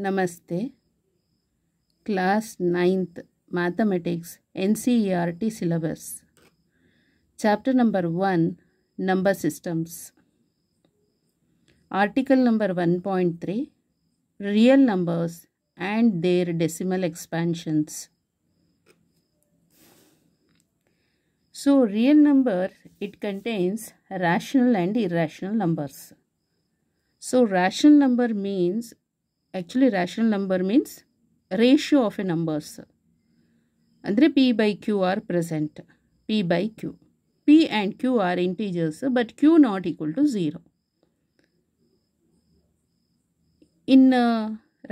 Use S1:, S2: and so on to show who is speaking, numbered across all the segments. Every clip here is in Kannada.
S1: Namaste. Class 9th Mathematics NCERT syllabus. Chapter number 1 Number Systems. Article number 1.3 Real numbers and their decimal expansions. So real number, it contains rational and irrational numbers. So rational number means, actually rational number means ratio of a numbers. Andre p by q are present. P by q. P and q are integers, but q not equal to 0. In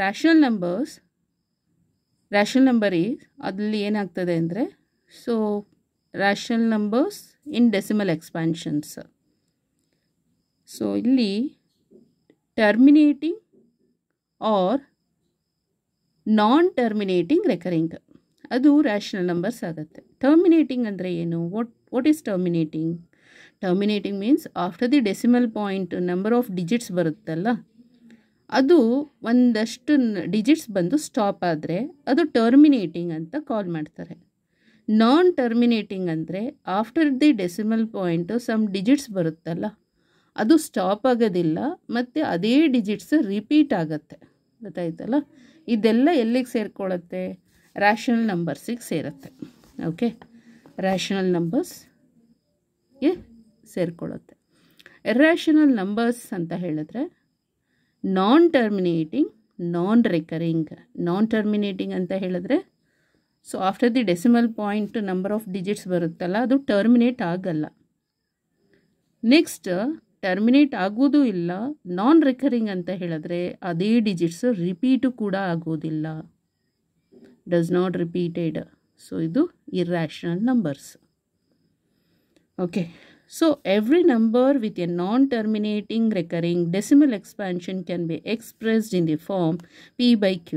S1: rational numbers, rational number is adalli ಏನಾಗ್ತದೆ ಅಂದರೆ so rational numbers in decimal expansions. So ಇಲ್ಲಿ terminating or non-terminating recurring ಅದು ರ್ಯಾಷನಲ್ ನಂಬರ್ಸ್ ಆಗುತ್ತೆ. ಟರ್ಮಿನೇಟಿಂಗ್ ಅಂದರೆ ಏನು? What is terminating? Terminating means after the decimal point number of digits ಬರುತ್ತಲ್ಲ, ಅದು ಒಂದಷ್ಟು ಡಿಜಿಟ್ಸ್ ಬಂದು ಸ್ಟಾಪ್ ಆದರೆ ಅದು ಟರ್ಮಿನೇಟಿಂಗ್ ಅಂತ ಕಾಲ್ ಮಾಡ್ತಾರೆ. ನಾನ್ ಟರ್ಮಿನೇಟಿಂಗ್ ಅಂದರೆ after the decimal point some digits ಬರುತ್ತಲ್ಲ, ಅದು ಸ್ಟಾಪ್ ಆಗೋದಿಲ್ಲ ಮತ್ತು ಅದೇ ಡಿಜಿಟ್ಸ್ ರಿಪೀಟ್ ಆಗುತ್ತೆ. ಗೊತ್ತಾಯ್ತಲ್ಲ? ಇದೆಲ್ಲ ಎಲ್ಲಿಗೆ ಸೇರಿಕೊಳ್ಳುತ್ತೆ? ರ್ಯಾಷನಲ್ ನಂಬರ್ಸಿಗೆ ಸೇರುತ್ತೆ. ಓಕೆ, ರ್ಯಾಷನಲ್ ನಂಬರ್ಸ್ಗೆ ಸೇರಿಕೊಳ್ಳುತ್ತೆ. ಇರ್ರ್ಯಾಷನಲ್ ನಂಬರ್ಸ್ ಅಂತ ಹೇಳಿದ್ರೆ non terminating, non recurring. Non terminating ಅಂತ ಹೇಳಿದ್ರೆ so after the decimal point number of digits ಬರುತ್ತಲ್ಲ, ಅದು ಟರ್ಮಿನೇಟ್ ಆಗಲ್ಲ. ನೆಕ್ಸ್ಟ್ ಟರ್ಮಿನೇಟ್ ಆಗೋದು ಇಲ್ಲ. ನಾನ್ ರಿಕರಿಂಗ್ ಅಂತ ಹೇಳಿದ್ರೆ ಅದೇ ಡಿಜಿಟ್ಸ್ ರಿಪೀಟು ಕೂಡ ಆಗೋದಿಲ್ಲ. Does not repeated. ಸೊ ಇದು irrational numbers. Okay, so every number with a non terminating recurring decimal expansion can be expressed in the form p by q.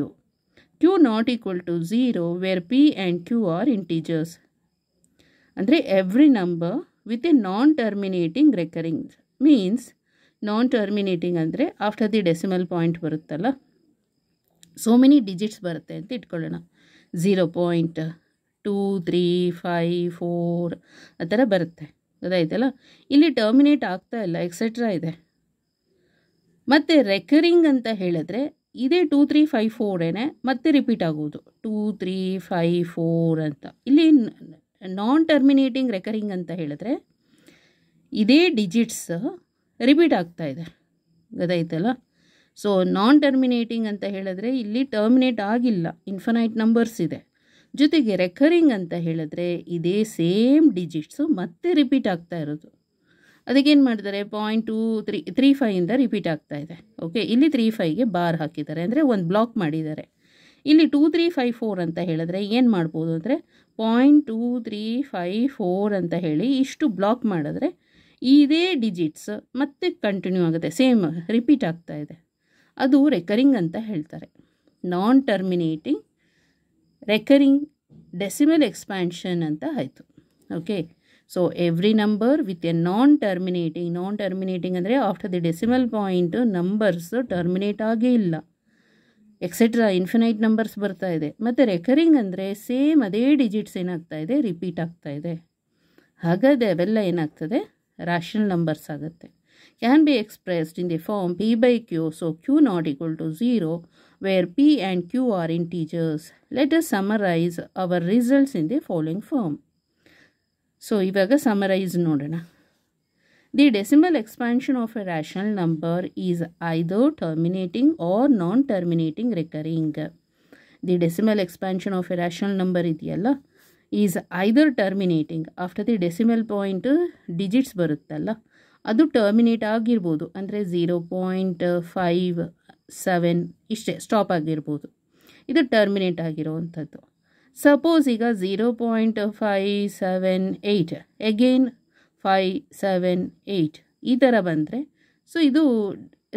S1: q not equal to 0 where p and q are integers. ಅಂದರೆ every number with a non terminating recurring means non terminating ಅಂದರೆ ಆಫ್ಟರ್ ದಿ ಡೆಸಿಮಲ್ ಪಾಯಿಂಟ್ ಬರುತ್ತಲ್ಲ, ಸೋ ಮೆನಿ ಡಿಜಿಟ್ಸ್ ಬರುತ್ತೆ ಅಂತ ಇಟ್ಕೊಳ್ಳೋಣ. 0.2 3 5 4 ಆ ಥರ ಬರುತ್ತೆ. ಗೊತ್ತಾಯ್ತಲ್ಲ? ಇಲ್ಲಿ ಟರ್ಮಿನೇಟ್ ಆಗ್ತಾ ಇಲ್ಲ, ಎಕ್ಸೆಟ್ರಾ ಇದೆ. ಮತ್ತು ರೆಕರಿಂಗ್ ಅಂತ ಹೇಳಿದ್ರೆ ಇದೇ 2 3 5 4 ಮತ್ತೆ ರಿಪೀಟ್ ಆಗೋದು 2 3 5 4 ಅಂತ. ಇಲ್ಲಿ ನಾನ್ ಟರ್ಮಿನೇಟಿಂಗ್ ರೆಕರಿಂಗ್ ಅಂತ ಹೇಳಿದ್ರೆ ಇದೇ ಡಿಜಿಟ್ಸ್ ರಿಪೀಟ್ ಆಗ್ತಾ ಇದೆ. ಗೊತ್ತಾಯ್ತಲ್ಲ? ಸೊ ನಾನ್ ಟರ್ಮಿನೇಟಿಂಗ್ ಅಂತ ಹೇಳಿದ್ರೆ ಇಲ್ಲಿ ಟರ್ಮಿನೇಟ್ ಆಗಿಲ್ಲ, ಇನ್ಫಿನೈಟ್ ನಂಬರ್ಸ್ ಇದೆ. ಜೊತೆಗೆ ರೆಕರಿಂಗ್ ಅಂತ ಹೇಳಿದ್ರೆ ಇದೇ ಸೇಮ್ ಡಿಜಿಟ್ಸು ಮತ್ತೆ ರಿಪೀಟ್ ಆಗ್ತಾ ಇರೋದು. ಅದಕ್ಕೇನು ಮಾಡಿದ್ದಾರೆ? 0.235 ರಿಪೀಟ್ ಆಗ್ತಾ ಇದೆ. ಓಕೆ, ಇಲ್ಲಿ 35ಗೆ ಬಾರ್ ಹಾಕಿದ್ದಾರೆ, ಅಂದರೆ ಒಂದು ಬ್ಲಾಕ್ ಮಾಡಿದ್ದಾರೆ. ಇಲ್ಲಿ 2 3 5 4 ಅಂತ ಹೇಳಿದ್ರೆ ಏನು ಮಾಡ್ಬೋದು ಅಂದರೆ 0.2354 ಅಂತ ಹೇಳಿ ಇಷ್ಟು ಬ್ಲಾಕ್ ಮಾಡಿದ್ರೆ ಇದೇ ಡಿಜಿಟ್ಸ್ ಮತ್ತೆ ಕಂಟಿನ್ಯೂ ಆಗುತ್ತೆ, ಸೇಮ್ ರಿಪೀಟ್ ಆಗ್ತಾ ಇದೆ. ಅದು ರೆಕರಿಂಗ್ ಅಂತ ಹೇಳ್ತಾರೆ. Non terminating recurring decimal expansion ಅಂತ ಆಯಿತು. Okay, so every number with a non terminating ಅಂದರೆ after the decimal point numbers terminate ಆಗೇ ಇಲ್ಲ, ಎಕ್ಸೆಟ್ರಾ ಇನ್ಫಿನೈಟ್ ನಂಬರ್ಸ್ ಬರ್ತಾ ಇದೆ. ಮತ್ತು ರೆಕರಿಂಗ್ ಅಂದರೆ ಸೇಮ್ ಅದೇ ಡಿಜಿಟ್ಸ್ ಏನಾಗ್ತಾ ಇದೆ, ರಿಪೀಟ್ ಆಗ್ತಾ ಇದೆ. ಹಾಗಾದರೆ ಅವೆಲ್ಲ ಏನಾಗ್ತದೆ? ರ್ಯಾಷನಲ್ ನಂಬರ್ಸ್ ಆಗುತ್ತೆ. Can be expressed in the form p by q. So q not equal to 0 where p and q are integers. Let us summarise our results in the following form. So ಇವಾಗ ಸಮರೈಸ್ ನೋಡೋಣ. The decimal expansion of a rational number is either terminating or non terminating recurring. The decimal expansion of a rational number ಇದೆಯಲ್ಲ, is either terminating, after the decimal point digits ಬರುತ್ತಲ್ಲ, ಅದು ಟರ್ಮಿನೇಟ್ ಆಗಿರ್ಬೋದು, ಅಂದರೆ 0.57 ಇಷ್ಟೇ ಸ್ಟಾಪ್ ಆಗಿರ್ಬೋದು. ಇದು ಟರ್ಮಿನೇಟ್ ಆಗಿರೋವಂಥದ್ದು. ಸಪೋಸ್ ಈಗ 0.578 ಅಗೇನ್ 578 ಈ ಥರ ಬಂದರೆ ಸೊ ಇದು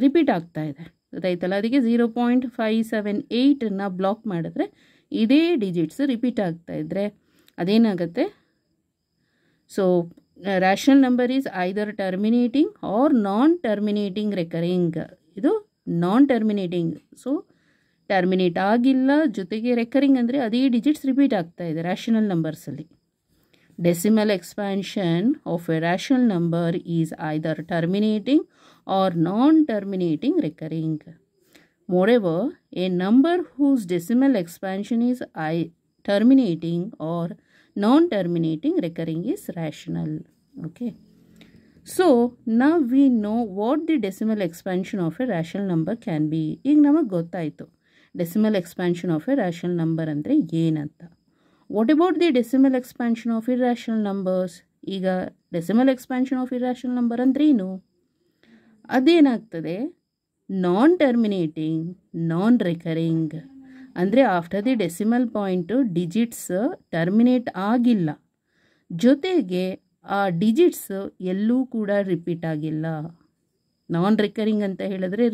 S1: ರಿಪೀಟ್ ಆಗ್ತಾ ಇದೆ. ಗೊತ್ತಾಯ್ತಲ್ಲ? ಅದಕ್ಕೆ 0.578 ಬ್ಲಾಕ್ ಮಾಡಿದ್ರೆ ಇದೇ ಡಿಜಿಟ್ಸ್ ರಿಪೀಟ್ ಆಗ್ತಾ ಇದ್ದರೆ ಅದೇನಾಗುತ್ತೆ? So rational number is either terminating or non terminating recurring. ಇದು ನಾನ್ ಟರ್ಮಿನೇಟಿಂಗ್. ಸೊ ಟರ್ಮಿನೇಟ್ ಆಗಿಲ್ಲ, ಜೊತೆಗೆ ರೆಕರಿಂಗ್ ಅಂದರೆ ಅದೇ ಡಿಜಿಟ್ಸ್ ರಿಪೀಟ್ ಆಗ್ತಾ ಇದೆ ರ್ಯಾಷನಲ್ ನಂಬರ್ಸಲ್ಲಿ. Decimal expansion of a rational number is either terminating or non terminating recurring. Moreover, a number whose decimal expansion is terminating or non-terminating recurring is rational. Okay. So, now we know what the decimal expansion of a rational number can be. ಈಗ ನಮಗೆ ಗೊತ್ತಾಯಿತು decimal expansion of a rational number ಅಂದರೆ ಏನಂತ. What about the decimal expansion of irrational numbers? ಈಗ decimal expansion of irrational number ಅಂದರೆ ಏನು? ಅದೇನಾಗ್ತದೆ, ನಾನ್ ಟರ್ಮಿನೇಟಿಂಗ್, ನಾನ್ ರಿಕರಿಂಗ್. ಅಂದರೆ after the decimal point digits terminate ಆಗಿಲ್ಲ, ಜೊತೆಗೆ ಆ ಡಿಜಿಟ್ಸ್ ಎಲ್ಲೂ ಕೂಡ ರಿಪೀಟ್ ಆಗಿಲ್ಲ. ನಾನ್ ರಿಕರಿಂಗ್ ಅಂತ ಹೇಳಿದ್ರೆ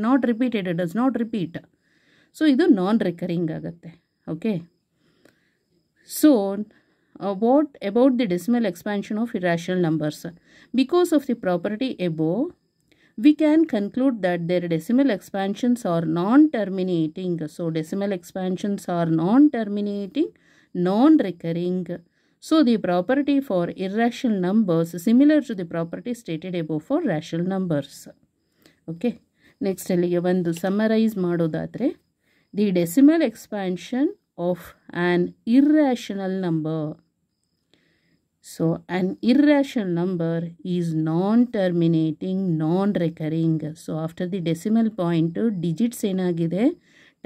S1: not repeated, does not repeat. So ಇದು ನಾನ್ ರಿಕರಿಂಗ್ ಆಗುತ್ತೆ. Okay. So what about the decimal expansion of irrational numbers? Because of the property above, we can conclude that their decimal expansions are non-terminating. So, decimal expansions are non-terminating, non-recurring. So, the property for irrational numbers is similar to the property stated above for rational numbers. Okay. Next, ಅಲ್ಲಿಗೆ ಒಂದು summarize ಮಾಡೋದಾದರೆ, the decimal expansion of an irrational number. So, an irrational number is non-terminating, non-recurring. So, after the decimal point, digits ಏನಾಗಿದೆ,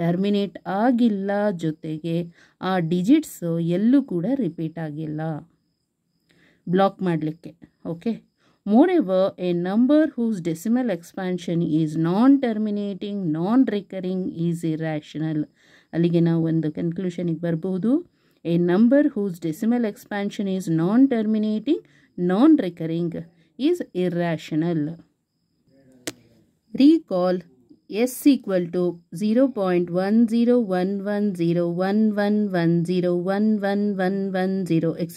S1: ಟರ್ಮಿನೇಟ್ ಆಗಿಲ್ಲ, ಜೊತೆಗೆ ಆ ಡಿಜಿಟ್ಸ್ ಎಲ್ಲೂ ಕೂಡ ರಿಪೀಟ್ ಆಗಿಲ್ಲ ಬ್ಲಾಕ್ ಮಾಡಲಿಕ್ಕೆ. Okay. Moreover, a number whose decimal expansion is non-terminating, non-recurring is irrational. ಅಲ್ಲಿಗೆ ನಾವು ಒಂದು ಕನ್ಕ್ಲೂಷನಿಗೆ ಬರ್ಬೋದು. A number whose decimal expansion is non-terminating, non-recurring is irrational. Recall S equal to 0.10110111101110 etc.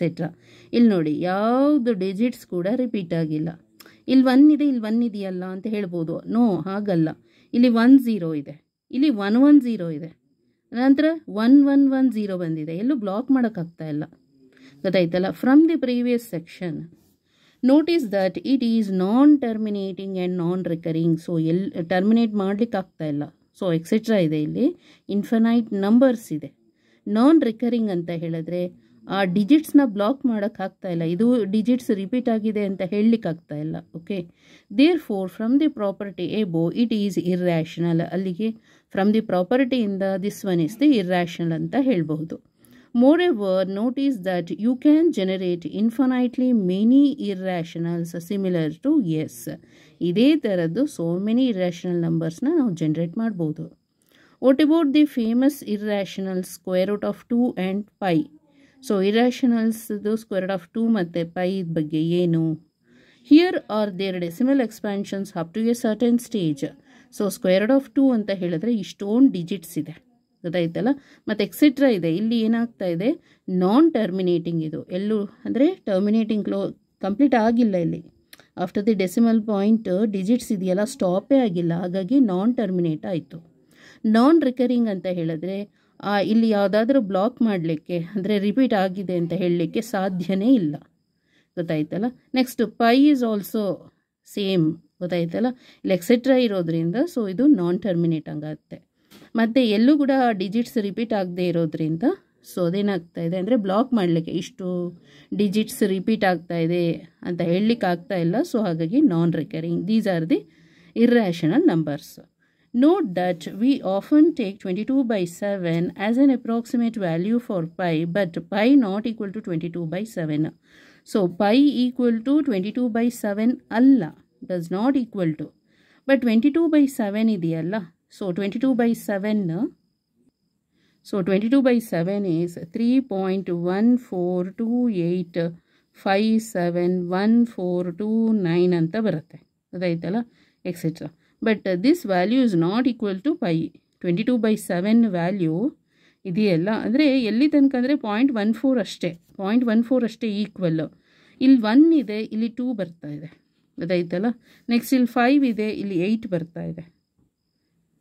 S1: ಇಲ್ಲಿ ನೋಡಿ, ಯಾವುದು ಡಿಜಿಟ್ಸ್ ಕೂಡ ರಿಪೀಟ್ ಆಗಿಲ್ಲ. ಇಲ್ಲಿ 1 ಇದೆ, ಇಲ್ಲಿ 1 ಇದೆಯಲ್ಲ ಅಂತ ಹೇಳ್ಬೋದು. ನೋ, ಹಾಗಲ್ಲ. ಇಲ್ಲಿ 10 ಇದೆ, ಇಲ್ಲಿ 110 ಇದೆ, ನಂತರ 1110 ಬಂದಿದೆ. ಎಲ್ಲೂ ಬ್ಲಾಕ್ ಮಾಡೋಕ್ಕಾಗ್ತಾ ಇಲ್ಲ. ಗೊತ್ತಾಯ್ತಲ್ಲ? From the previous section notice that it is non terminating and non recurring. So terminate ಮಾಡಲಿಕ್ಕೆ ಆಗ್ತಾ ಇಲ್ಲ. ಸೊ ಎಕ್ಸೆಟ್ರಾ ಇದೆ, ಇಲ್ಲಿ ಇನ್ಫಿನೈಟ್ ನಂಬರ್ಸ್ ಇದೆ. ನಾನ್ ರಿಕರಿಂಗ್ ಅಂತ ಹೇಳಿದ್ರೆ ಆ ಡಿಜಿಟ್ಸ್ನ ಬ್ಲಾಕ್ ಮಾಡೋಕ್ಕಾಗ್ತಾ ಇಲ್ಲ, ಇದು ಡಿಜಿಟ್ಸ್ ರಿಪೀಟ್ ಆಗಿದೆ ಅಂತ ಹೇಳಲಿಕ್ಕಾಗ್ತಾ ಇಲ್ಲ. Okay. Therefore from the property above it is irrational. ಅಲ್ಲಿಗೆ ಫ್ರಮ್ ದಿ ಪ್ರಾಪರ್ಟಿಯಿಂದ this one is the irrational ಅಂತ ಹೇಳಬಹುದು. Moreover, notice that you can generate infinitely many irrationals similar to yes. ಇದೇ ಥರದ್ದು so many irrational numbers-ನ ನಾವು ಜನರೇಟ್ ಮಾಡ್ಬೋದು. What about the famous irrationals square root of 2 and pi? So ಇರ್ಯಾಷನಲ್ಸ್ದು ಸ್ಕ್ವೇರ್ ರೂಟ್ ಆಫ್ 2 ಮತ್ತು ಪೈ ಬಗ್ಗೆ ಏನು? Here are there decimal expansions up to a certain stage. So square root of 2 ಅಂತ ಹೇಳಿದ್ರೆ ಇಷ್ಟೊಂದು ಡಿಜಿಟ್ಸ್ ಇದೆ, ಗೊತ್ತಾಯ್ತಲ್ಲ, ಮತ್ತು ಎಕ್ಸೆಟ್ರಾ ಇದೆ. ಇಲ್ಲಿ ಏನಾಗ್ತಾ ಇದೆ, ನಾನ್ ಟರ್ಮಿನೇಟಿಂಗ್. ಇದು ಎಲ್ಲೂ ಅಂದರೆ ಟರ್ಮಿನೇಟಿಂಗ್ ಕಂಪ್ಲೀಟ್ ಆಗಿಲ್ಲ. ಇಲ್ಲಿ after the decimal point digits ಇದೆಯಲ್ಲ ಸ್ಟಾಪೇ ಆಗಿಲ್ಲ, ಹಾಗಾಗಿ ನಾನ್ ಟರ್ಮಿನೇಟ್ ಆಯಿತು. ನಾನ್ ರಿಕರಿಂಗ್ ಅಂತ ಹೇಳಿದ್ರೆ ಇಲ್ಲಿ ಯಾವುದಾದ್ರೂ ಬ್ಲಾಕ್ ಮಾಡಲಿಕ್ಕೆ ಅಂದರೆ ರಿಪೀಟ್ ಆಗಿದೆ ಅಂತ ಹೇಳಲಿಕ್ಕೆ ಸಾಧ್ಯನೇ ಇಲ್ಲ, ಗೊತ್ತಾಯ್ತಲ್ಲ. Next pi is also same, ಗೊತ್ತಾಯ್ತಲ್ಲ, ಇಲ್ಲಿ ಎಕ್ಸೆಟ್ರಾ ಇರೋದ್ರಿಂದ ಸೊ ಇದು ನಾನ್ ಟರ್ಮಿನೇಟ್ ಆಗುತ್ತೆ. ಮತ್ತು ಎಲ್ಲೂ ಕೂಡ ಡಿಜಿಟ್ಸ್ ರಿಪೀಟ್ ಆಗದೆ ಇರೋದ್ರಿಂದ ಸೊ ಅದೇನಾಗ್ತಾ ಇದೆ ಅಂದರೆ ಬ್ಲಾಕ್ ಮಾಡಲಿಕ್ಕೆ ಇಷ್ಟು ಡಿಜಿಟ್ಸ್ ರಿಪೀಟ್ ಆಗ್ತಾ ಇದೆ ಅಂತ ಹೇಳಲಿಕ್ಕೆ ಆಗ್ತಾ ಇಲ್ಲ. ಸೊ ಹಾಗಾಗಿ ನಾನ್ recurring. These are the irrational numbers. Note that we often take 22/7 as an approximate value for pi, but pi not equal to 22/7. So pi equal to 22/7 alla, does not equal to. But 22/7 idiyalla. So 22/7 is 3.1428571429 anta barutte, adaitalla, etc. But this value is not equal to pi. 22/7 value ಇದೆಯಲ್ಲ ಅಂದರೆ ಎಲ್ಲಿ ತನಕ ಅಂದರೆ 0.14 ಅಷ್ಟೇ, 0.14 ಅಷ್ಟೇ ಈಕ್ವಲ್. ಇಲ್ಲಿ 1 ಇದೆ, ಇಲ್ಲಿ 2 ಬರ್ತಾ ಇದೆ, ಅದಾಯ್ತಲ್ಲ. ನೆಕ್ಸ್ಟ್ ಇಲ್ಲಿ 5 ಇದೆ, ಇಲ್ಲಿ 8 ಬರ್ತಾ ಇದೆ.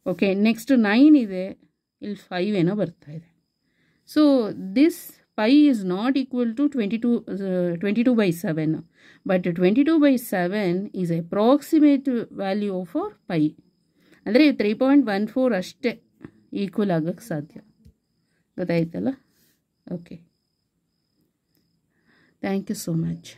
S1: ಓಕೆ. ನೆಕ್ಸ್ಟ್ 9 ಇದೆ, ಇಲ್ಲಿ 5 ಏನೋ ಬರ್ತಾ ಇದೆ. So this pi is not equal to 22/7, but 22/7 is approximate value of our pi. ಅಂದರೆ 3.14 ಅಷ್ಟೇ ಈಕ್ವಲ್ ಆಗೋಕ್ಕೆ ಸಾಧ್ಯ. ಗೊತ್ತಾಯ್ತಲ್ಲ? Okay, thank you so much.